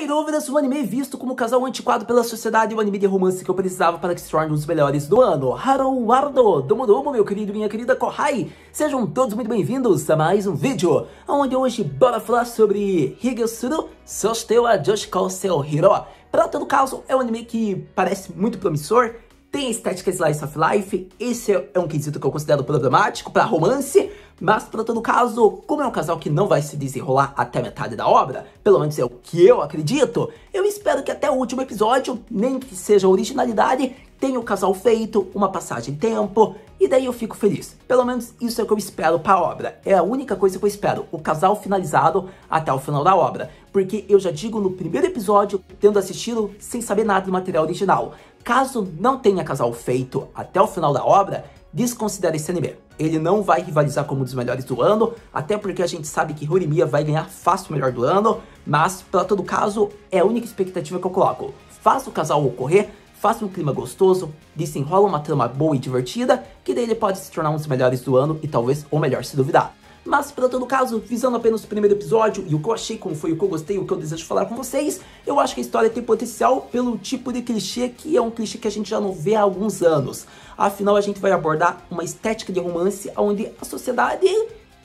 Sem dúvidas, o anime visto como casal antiquado pela sociedade e o anime de romance que eu precisava para que se torne um dos melhores do ano. Haru Ardo, Domo, meu querido e minha querida Kohai. Sejam todos muito bem-vindos a mais um vídeo, onde hoje bora falar sobre Higetsuru Soshite wa Joshiko Seu Hiro. Para todo caso, é um anime que parece muito promissor, tem a estética Slice of Life, esse é um quesito que eu considero problemático para romance, mas para todo caso, como é um casal que não vai se desenrolar até metade da obra, pelo menos é o que eu acredito, eu espero que até o último episódio, nem que seja originalidade, tenha o casal feito, uma passagem de tempo, e daí eu fico feliz. Pelo menos isso é o que eu espero para a obra, é a única coisa que eu espero, o casal finalizado até o final da obra, porque eu já digo no primeiro episódio, tendo assistido sem saber nada do material original, caso não tenha casal feito até o final da obra, desconsidere esse anime. Ele não vai rivalizar como um dos melhores do ano, até porque a gente sabe que Horimiya vai ganhar fácil o melhor do ano, mas, para todo caso, é a única expectativa que eu coloco. Faça o casal ocorrer, faça um clima gostoso, desenrola uma trama boa e divertida, que daí ele pode se tornar um dos melhores do ano e talvez o melhor se duvidar. Mas, para todo caso, visando apenas o primeiro episódio e o que eu achei, como foi, o que eu gostei, o que eu desejo falar com vocês, eu acho que a história tem potencial pelo tipo de clichê que é um clichê que a gente já não vê há alguns anos. Afinal, a gente vai abordar uma estética de romance onde a sociedade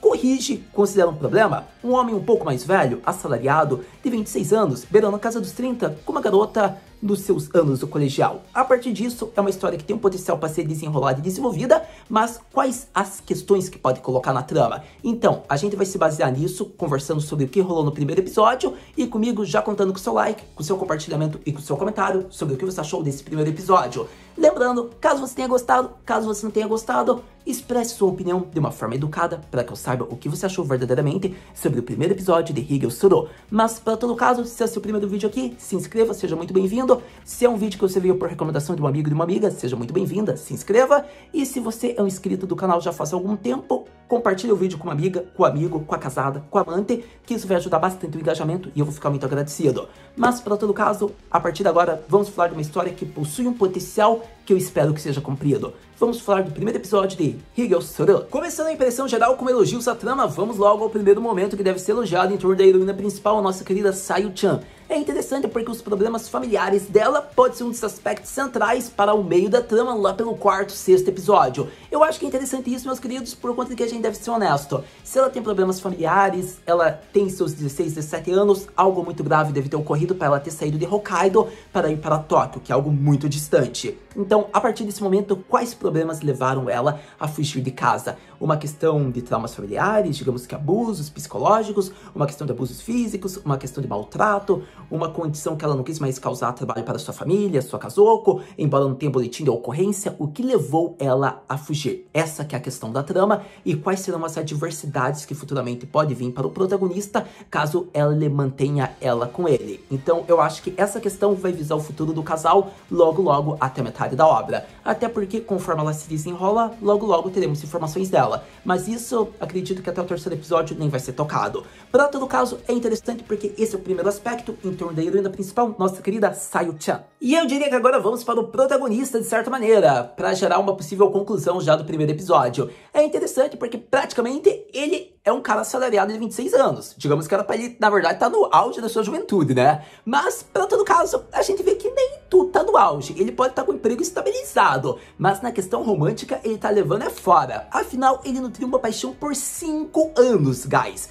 corrige, considera um problema, um homem um pouco mais velho, assalariado, de 26 anos, beirando a casa dos 30, com uma garota dos seus anos do colegial. A partir disso, é uma história que tem um potencial para ser desenrolada e desenvolvida, mas quais as questões que pode colocar na trama? Então, a gente vai se basear nisso, conversando sobre o que rolou no primeiro episódio, e comigo já contando com o seu like, com o seu compartilhamento e com o seu comentário sobre o que você achou desse primeiro episódio. Lembrando, caso você tenha gostado, caso você não tenha gostado, expresse sua opinião de uma forma educada, para que eu saiba o que você achou verdadeiramente sobre o primeiro episódio de Higetsuru. Mas, para todo caso, se é o seu primeiro vídeo aqui, se inscreva, seja muito bem-vindo. Se é um vídeo que você veio por recomendação de um amigo e de uma amiga, seja muito bem-vinda, se inscreva. E se você é um inscrito do canal já faz algum tempo, compartilhe o vídeo com uma amiga, com um amigo, com a casada, com a amante, que isso vai ajudar bastante o engajamento e eu vou ficar muito agradecido. Mas, para todo caso, a partir de agora, vamos falar de uma história que possui um potencial que eu espero que seja cumprido. Vamos falar do primeiro episódio de Higetsuru. Começando a impressão geral com elogios à trama, vamos logo ao primeiro momento que deve ser elogiado em torno da heroína principal, a nossa querida Sayu-chan. É interessante porque os problemas familiares dela pode ser um dos aspectos centrais para o meio da trama lá pelo quarto, sexto episódio. Eu acho que é interessante isso, meus queridos, por conta de que a gente deve ser honesto. Se ela tem problemas familiares, ela tem seus 16, 17 anos, algo muito grave deve ter ocorrido para ela ter saído de Hokkaido para ir para Tóquio, que é algo muito distante. Então, a partir desse momento, quais problemas levaram ela a fugir de casa? Uma questão de traumas familiares, digamos que abusos psicológicos, uma questão de abusos físicos, uma questão de maltrato, uma condição que ela não quis mais causar trabalho para sua família, sua casouco, embora não tenha boletim de ocorrência, o que levou ela a fugir? Essa que é a questão da trama e quais serão as adversidades que futuramente pode vir para o protagonista caso ela mantenha ela com ele. Então eu acho que essa questão vai visar o futuro do casal logo até metade da obra. Até porque conforme ela se desenrola, logo teremos informações dela. Mas isso, acredito que até o terceiro episódio nem vai ser tocado. Para todo caso, é interessante porque esse é o primeiro aspecto em torno da heroína principal, nossa querida Sayu-chan. E eu diria que agora vamos para o protagonista de certa maneira, para gerar uma possível conclusão já do primeiro episódio. É interessante porque praticamente ele é um cara assalariado de 26 anos. Digamos que era pra ele, na verdade, tá no auge da sua juventude, né? Mas, para todo caso, a gente vê que nem tudo tá no auge. Ele pode estar com o emprego estabilizado, mas na questão romântica ele tá levando fora. Afinal, ele nutriu uma paixão por 5 anos, guys.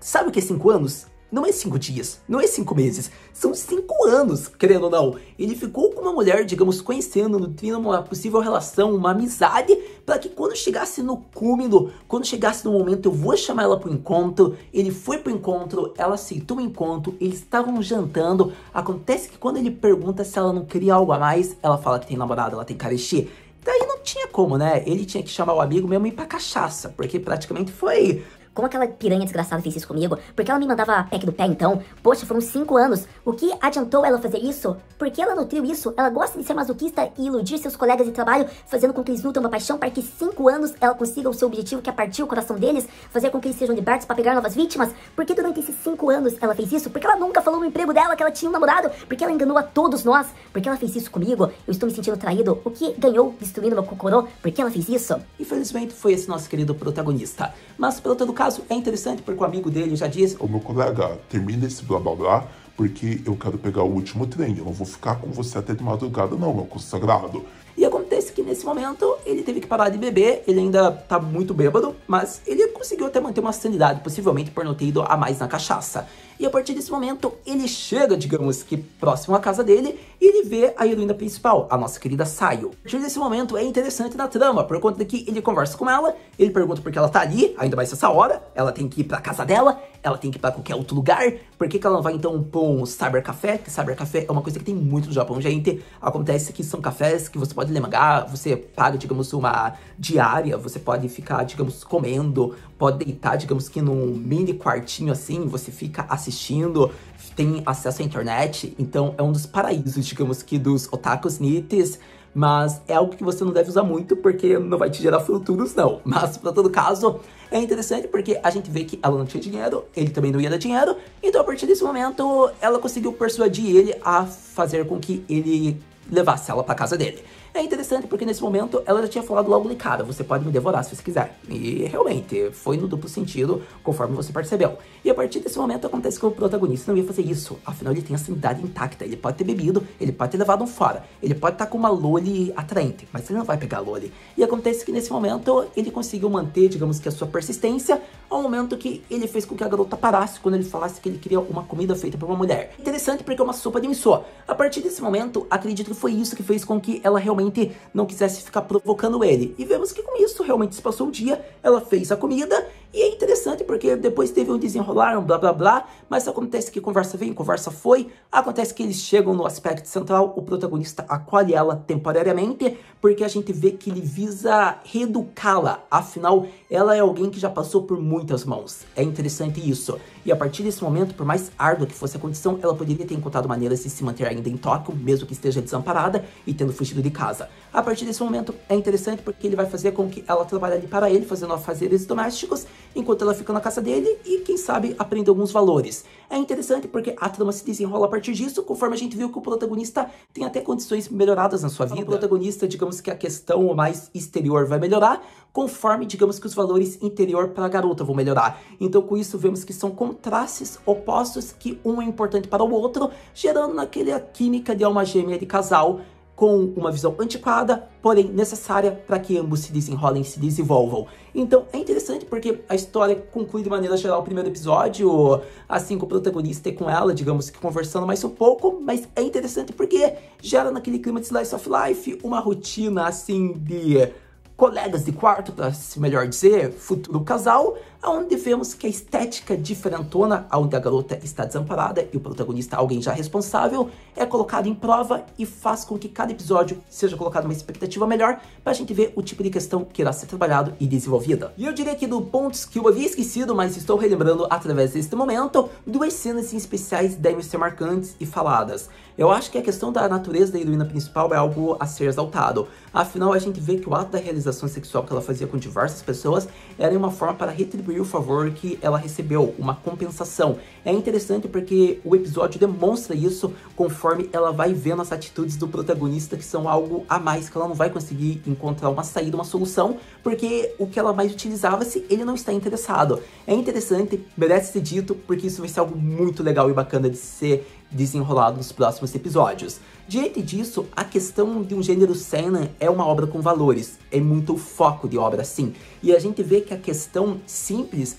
Sabe o que é 5 anos? Não é 5 dias, não é 5 meses, são 5 anos, querendo ou não. Ele ficou com uma mulher, digamos, conhecendo, nutrindo uma possível relação, uma amizade, para que quando chegasse no cúmulo, quando chegasse no momento, eu vou chamar ela pro encontro. Ele foi pro encontro, ela aceitou o encontro, eles estavam jantando. Acontece que quando ele pergunta se ela não queria algo a mais, ela fala que tem namorado, ela tem carestia. Daí não tinha como, né? Ele tinha que chamar o amigo mesmo e ir pra cachaça, porque praticamente foi... Como aquela piranha desgraçada fez isso comigo? Porque ela me mandava a pack do pé então? Poxa, foram 5 anos. O que adiantou ela fazer isso? Porque ela nutriu isso? Ela gosta de ser masoquista e iludir seus colegas de trabalho, fazendo com que eles nutram uma paixão para que 5 anos ela consiga o seu objetivo, que é partir o coração deles, fazer com que eles sejam libertos para pegar novas vítimas? Porque durante esses 5 anos ela fez isso? Porque ela nunca falou no emprego dela que ela tinha um namorado? Porque ela enganou a todos nós? Porque ela fez isso comigo? Eu estou me sentindo traído. O que ganhou destruindo meu Kokoro? Porque ela fez isso? Infelizmente foi esse nosso querido protagonista. Mas, pelo todo caso, é interessante porque o amigo dele já disse: "Ô meu colega, termina esse blá blá blá, porque eu quero pegar o último trem. Eu não vou ficar com você até de madrugada não, meu consagrado. E acontece que nesse momento ele teve que parar de beber, ele ainda tá muito bêbado, mas ele conseguiu até manter uma sanidade, possivelmente por não ter ido a mais na cachaça. E a partir desse momento, ele chega, digamos que próximo à casa dele, e ele vê a heroína principal, a nossa querida Sayo. A partir desse momento é interessante na trama, por conta de que ele conversa com ela, ele pergunta por que ela tá ali, ainda mais essa hora, ela tem que ir pra casa dela, ela tem que ir pra qualquer outro lugar, por que ela não vai então pra um cybercafé? Que cybercafé é uma coisa que tem muito no Japão, gente. Acontece que são cafés que você pode lemangar, você paga, digamos, uma diária, você pode ficar, digamos, comendo, pode deitar, digamos que num mini quartinho assim, você fica assistindo, tem acesso à internet, então é um dos paraísos, digamos que dos otakus nites, mas é algo que você não deve usar muito porque não vai te gerar futuros não. Mas, pra todo caso, é interessante porque a gente vê que ela não tinha dinheiro, ele também não ia dar dinheiro, então a partir desse momento ela conseguiu persuadir ele a fazer com que ele levasse ela pra casa dele. É interessante porque nesse momento ela já tinha falado logo de cara, você pode me devorar se você quiser. E realmente, foi no duplo sentido, conforme você percebeu. E a partir desse momento acontece que o protagonista não ia fazer isso. Afinal, ele tem a sanidade intacta, ele pode ter bebido, ele pode ter levado um fora, ele pode estar com uma loli atraente, mas ele não vai pegar a loli. E acontece que nesse momento ele conseguiu manter, digamos que a sua persistência, ao momento que ele fez com que a garota parasse quando ele falasse que ele queria uma comida feita por uma mulher. Interessante porque é uma sopa de miso. A partir desse momento, acredito que foi isso que fez com que ela realmente não quisesse ficar provocando ele. E vemos que com isso realmente se passou o dia, ela fez a comida, e é interessante porque depois teve um desenrolar, um blá blá blá, mas acontece que conversa vem, conversa foi, acontece que eles chegam no aspecto central, o protagonista acolhe ela temporariamente, porque a gente vê que ele visa reeducá-la, afinal, ela é alguém que já passou por muitas mãos. É interessante isso. E a partir desse momento, por mais árdua que fosse a condição, ela poderia ter encontrado maneiras de se manter ainda em Tóquio, mesmo que esteja desamparada e tendo fugido de casa. A partir desse momento é interessante porque ele vai fazer com que ela trabalhe ali para ele, fazendo afazeres domésticos, enquanto ela fica na casa dele e, quem sabe, aprende alguns valores. É interessante porque a trama se desenrola a partir disso, conforme a gente viu que o protagonista tem até condições melhoradas na sua vida. O protagonista, digamos que a questão mais exterior vai melhorar, conforme, digamos que os valores interior para a garota vão melhorar. Então, com isso, vemos que são contrastes opostos, que um é importante para o outro, gerando naquela química de alma gêmea de casal, com uma visão antiquada, porém necessária para que ambos se desenrolem e se desenvolvam. Então é interessante porque a história conclui de maneira geral o primeiro episódio, assim com o protagonista e com ela, digamos que conversando mais um pouco, mas é interessante porque gera naquele clima de slice of life uma rotina assim de colegas de quarto, para se melhor dizer, futuro casal, onde vemos que a estética diferentona, onde a garota está desamparada e o protagonista, alguém já responsável, é colocado em prova e faz com que cada episódio seja colocado uma expectativa melhor para a gente ver o tipo de questão que irá ser trabalhado e desenvolvida. E eu diria que do pontos que eu havia esquecido, mas estou relembrando através deste momento, duas cenas em especiais devem ser marcantes e faladas. Eu acho que a questão da natureza da heroína principal é algo a ser exaltado. Afinal, a gente vê que o ato da realização sexual que ela fazia com diversas pessoas era uma forma para retribuir o favor que ela recebeu, uma compensação. É interessante porque o episódio demonstra isso conforme ela vai vendo as atitudes do protagonista, que são algo a mais, que ela não vai conseguir encontrar uma saída, uma solução, porque o que ela mais utilizava-se, ele não está interessado. É interessante, merece ser dito, porque isso vai ser algo muito legal e bacana de ser desenrolado nos próximos episódios. Diante disso, a questão de um gênero seinen é uma obra com valores, é muito o foco de obra sim, e a gente vê que a questão simples,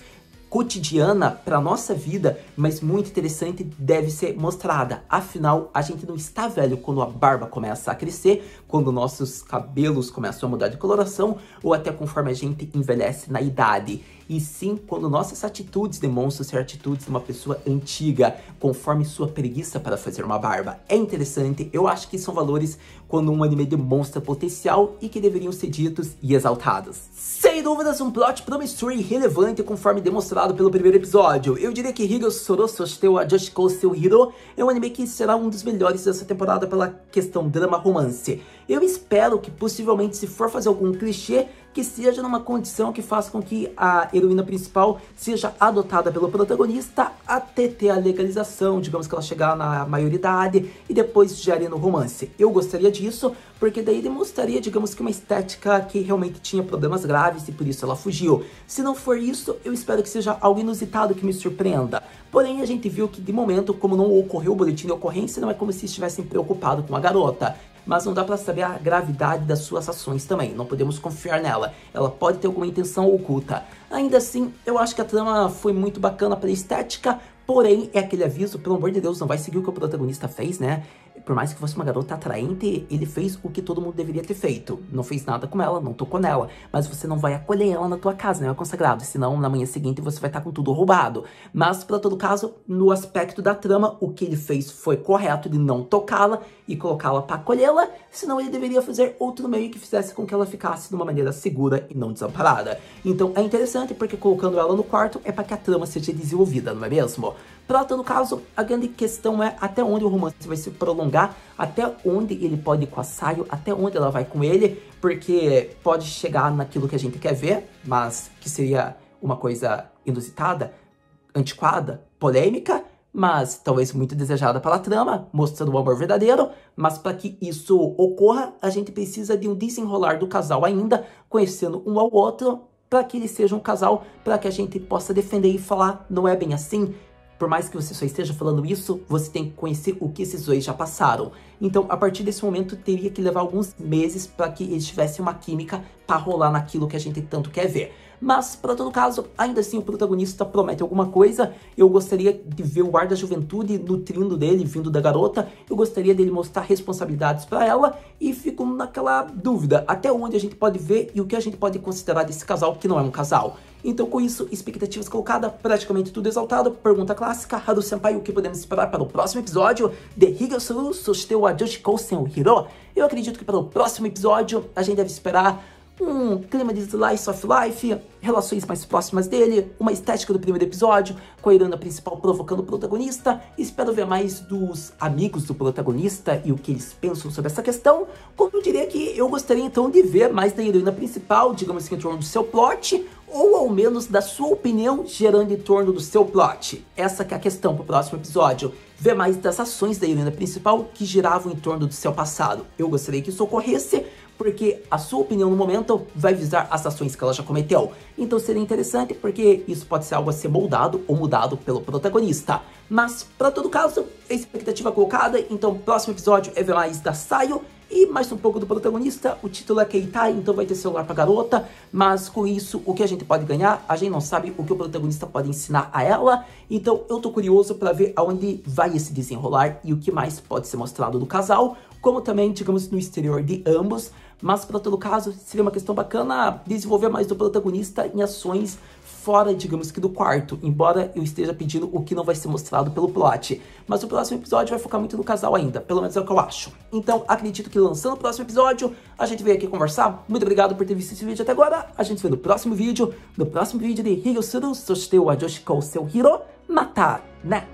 cotidiana para nossa vida, mas muito interessante, deve ser mostrada. Afinal, a gente não está velho quando a barba começa a crescer, quando nossos cabelos começam a mudar de coloração, ou até conforme a gente envelhece na idade. E sim, quando nossas atitudes demonstram ser atitudes de uma pessoa antiga, conforme sua preguiça para fazer uma barba. É interessante, eu acho que são valores quando um anime demonstra potencial e que deveriam ser ditos e exaltados. Sem dúvidas, um plot promissor e relevante conforme demonstrado pelo primeiro episódio. Eu diria que Higo Soro Soshite wa Joshiko Seu Hiro é um anime que será um dos melhores dessa temporada pela questão drama-romance. Eu espero que possivelmente, se for fazer algum clichê, que seja numa condição que faça com que a heroína principal seja adotada pelo protagonista até ter a legalização, digamos que ela chegar na maioridade e depois gere no romance. Eu gostaria disso, porque daí demonstraria, digamos que uma estética que realmente tinha problemas graves e por isso ela fugiu. Se não for isso, eu espero que seja algo inusitado que me surpreenda. Porém, a gente viu que de momento, como não ocorreu o boletim de ocorrência, não é como se estivessem preocupados com a garota. Mas não dá pra saber a gravidade das suas ações também, não podemos confiar nela. Ela pode ter alguma intenção oculta. Ainda assim, eu acho que a trama foi muito bacana pela estética, porém, é aquele aviso, pelo amor de Deus, não vai seguir o que o protagonista fez, né? Por mais que fosse uma garota atraente, ele fez o que todo mundo deveria ter feito. Não fez nada com ela, não tocou nela. Mas você não vai acolher ela na tua casa, né, consagrado? Senão, na manhã seguinte, você vai estar com tudo roubado. Mas, pra todo caso, no aspecto da trama, o que ele fez foi correto de não tocá-la e colocá-la pra acolhê-la. Senão, ele deveria fazer outro meio que fizesse com que ela ficasse de uma maneira segura e não desamparada. Então, é interessante porque colocando ela no quarto é pra que a trama seja desenvolvida, não é mesmo? Pra todo caso, a grande questão é até onde o romance vai se prolongar, até onde ele pode ir com a Sayo, até onde ela vai com ele, porque pode chegar naquilo que a gente quer ver, mas que seria uma coisa inusitada, antiquada, polêmica, mas talvez muito desejada pela trama, mostrando o amor verdadeiro, mas para que isso ocorra, a gente precisa de um desenrolar do casal ainda, conhecendo um ao outro, para que eles sejam um casal, para que a gente possa defender e falar, não é bem assim. Por mais que você só esteja falando isso, você tem que conhecer o que esses dois já passaram. Então, a partir desse momento, teria que levar alguns meses para que eles tivessem uma química para rolar naquilo que a gente tanto quer ver. Mas, para todo caso, ainda assim o protagonista promete alguma coisa. Eu gostaria de ver o ar da juventude nutrindo dele, vindo da garota. Eu gostaria dele mostrar responsabilidades para ela. E fico naquela dúvida, até onde a gente pode ver e o que a gente pode considerar desse casal que não é um casal. Então, com isso, expectativas colocadas, praticamente tudo exaltado. Pergunta clássica, Haru-senpai, o que podemos esperar para o próximo episódio de Higosuru Soshite wa Joshi Kousen o Hiro? Eu acredito que para o próximo episódio a gente deve esperar um clima de slice of life, relações mais próximas dele, uma estética do primeiro episódio, com a heroína principal provocando o protagonista. Espero ver mais dos amigos do protagonista e o que eles pensam sobre essa questão. Como eu diria que eu gostaria então de ver mais da heroína principal, digamos assim, em torno do seu plot, ou ao menos da sua opinião gerando em torno do seu plot. Essa que é a questão para o próximo episódio. Ver mais das ações da heroína principal que giravam em torno do seu passado. Eu gostaria que isso ocorresse, porque a sua opinião no momento vai visar as ações que ela já cometeu. Então seria interessante, porque isso pode ser algo a ser moldado ou mudado pelo protagonista. Mas, para todo caso, a expectativa colocada, então próximo episódio é ver mais da Sayo e mais um pouco do protagonista. O título é Keitai, então vai ter celular pra garota, mas com isso, o que a gente pode ganhar, a gente não sabe o que o protagonista pode ensinar a ela, então eu tô curioso pra ver aonde vai esse desenrolar e o que mais pode ser mostrado do casal, como também, digamos, no exterior de ambos. Mas, para todo caso, seria uma questão bacana desenvolver mais do protagonista em ações fora, digamos que do quarto, embora eu esteja pedindo o que não vai ser mostrado pelo plot. Mas o próximo episódio vai focar muito no casal ainda, pelo menos é o que eu acho. Então, acredito que lançando o próximo episódio, a gente veio aqui conversar. Muito obrigado por ter visto esse vídeo até agora. A gente se vê no próximo vídeo de Higosuru Soshite wa Joshi Kousen o Hiro. Mata, né?